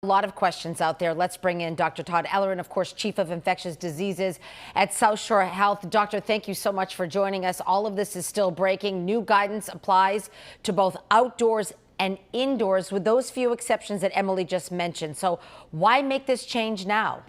A lot of questions out there. Let's bring in Dr. Todd Ellerin, of course, Chief of Infectious Diseases at South Shore Health. Doctor, thank you so much for joining us. All of this is still breaking. New guidance applies to both outdoors and indoors, with those few exceptions that Emily just mentioned. So why make this change now?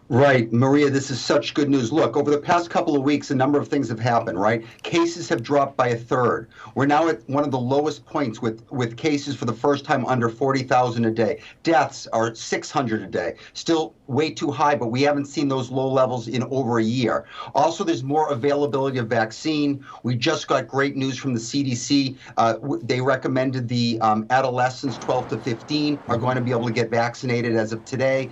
Right, Maria, this is such good news. Look, over the past couple of weeks, a number of things have happened, right? Cases have dropped by a third. We're now at one of the lowest points with cases for the first time under 40,000 a day. Deaths are 600 a day. Still way too high, but we haven't seen those low levels in over a year. Also, there's more availability of vaccine. We just got great news from the CDC. They recommended the adolescents 12 to 15 are going to be able to get vaccinated as of today.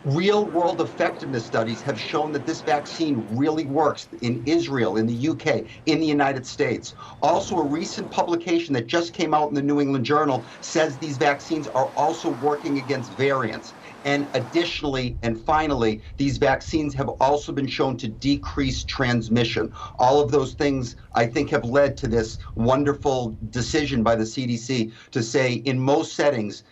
Real-world effectiveness studies have shown that this vaccine really works in Israel, in the UK, in the United States. Also, a recent publication that just came out in the New England Journal says these vaccines are also working against variants. And additionally, and finally, these vaccines have also been shown to decrease transmission. All of those things, I think, have led to this wonderful decision by the CDC to say in most settings,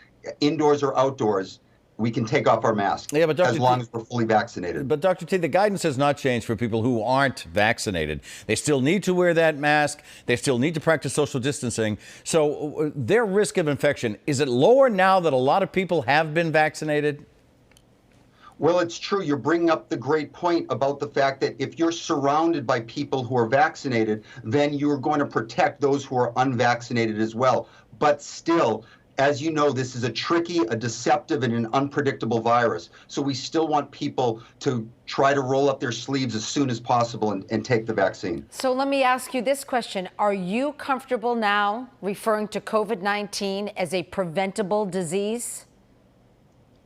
indoors or outdoors, we can take off our mask as long as we're fully vaccinated. But Dr. T, the guidance has not changed for people who aren't vaccinated. They still need to wear that mask. They still need to practice social distancing. So their risk of infection, is it lower now that a lot of people have been vaccinated? Well, it's true. You're bringing up the great point about the fact that if you're surrounded by people who are vaccinated, then you're going to protect those who are unvaccinated as well. But still, as you know, this is a tricky, a deceptive, and an unpredictable virus. So we still want people to try to roll up their sleeves as soon as possible and take the vaccine. So let me ask you this question. Are you comfortable now referring to COVID-19 as a preventable disease?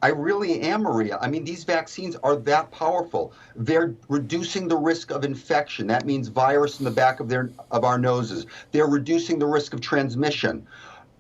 I really am, Maria. I mean, these vaccines are that powerful. They're reducing the risk of infection. That means virus in the back of our noses. They're reducing the risk of transmission.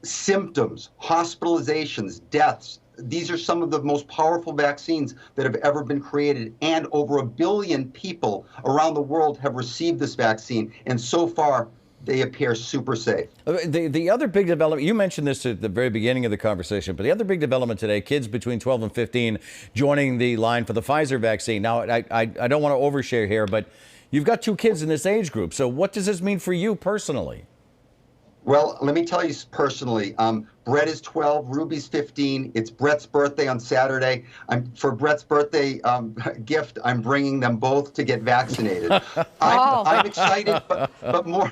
Symptoms, hospitalizations, deaths. These are some of the most powerful vaccines that have ever been created, and over 1 billion people around the world have received this vaccine, and so far they appear super safe. The other big development, you mentioned this at the very beginning of the conversation, but the other big development today, kids between 12 and 15 joining the line for the Pfizer vaccine. Now, I don't want to overshare here, but you've got 2 kids in this age group, so what does this mean for you personally? Well, let me tell you personally, Brett is 12, Ruby's 15. It's Brett's birthday on Saturday. For Brett's birthday gift, I'm bringing them both to get vaccinated. I'm excited, but more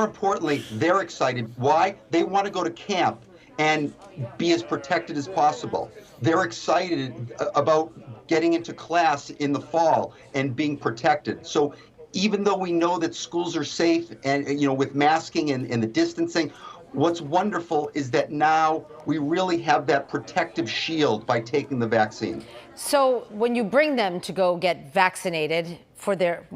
importantly, they're excited. Why? They want to go to camp and be as protected as possible. They're excited about getting into class in the fall and being protected. So even though we know that schools are safe and, with masking and the distancing, what's wonderful is that now we really have that protective shield by taking the vaccine. So when you bring them to go get vaccinated for their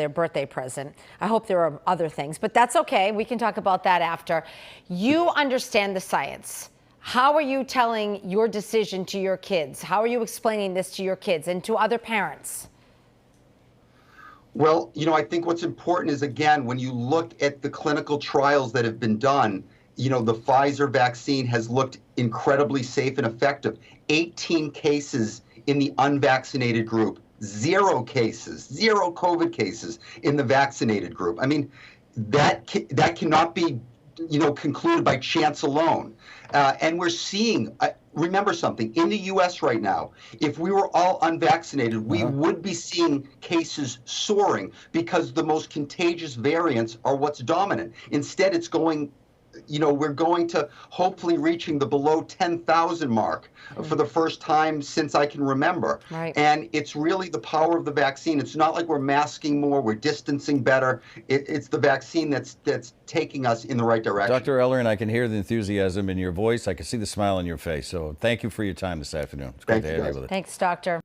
birthday present, I hope there are other things, but that's okay. We can talk about that after. You understand the science. How are you telling your decision to your kids? How are you explaining this to your kids and to other parents? Well, I think what's important is, again, when you look at the clinical trials that have been done, the Pfizer vaccine has looked incredibly safe and effective. 18 cases in the unvaccinated group, 0 cases, 0 COVID cases in the vaccinated group. I mean, that cannot be, concluded by chance alone. And we're seeing, remember something, in the U.S. right now, if we were all unvaccinated, we would be seeing cases soaring because the most contagious variants are what's dominant. Instead, it's going, we're going to hopefully reaching the below 10,000 mark for the first time since I can remember. Right. And it's really the power of the vaccine. It's not like we're masking more, we're distancing better. It's the vaccine that's taking us in the right direction. Dr. Ellerin, I can hear the enthusiasm in your voice. I can see the smile on your face. So thank you for your time this afternoon. It's great to have you with us. Thanks, Doctor.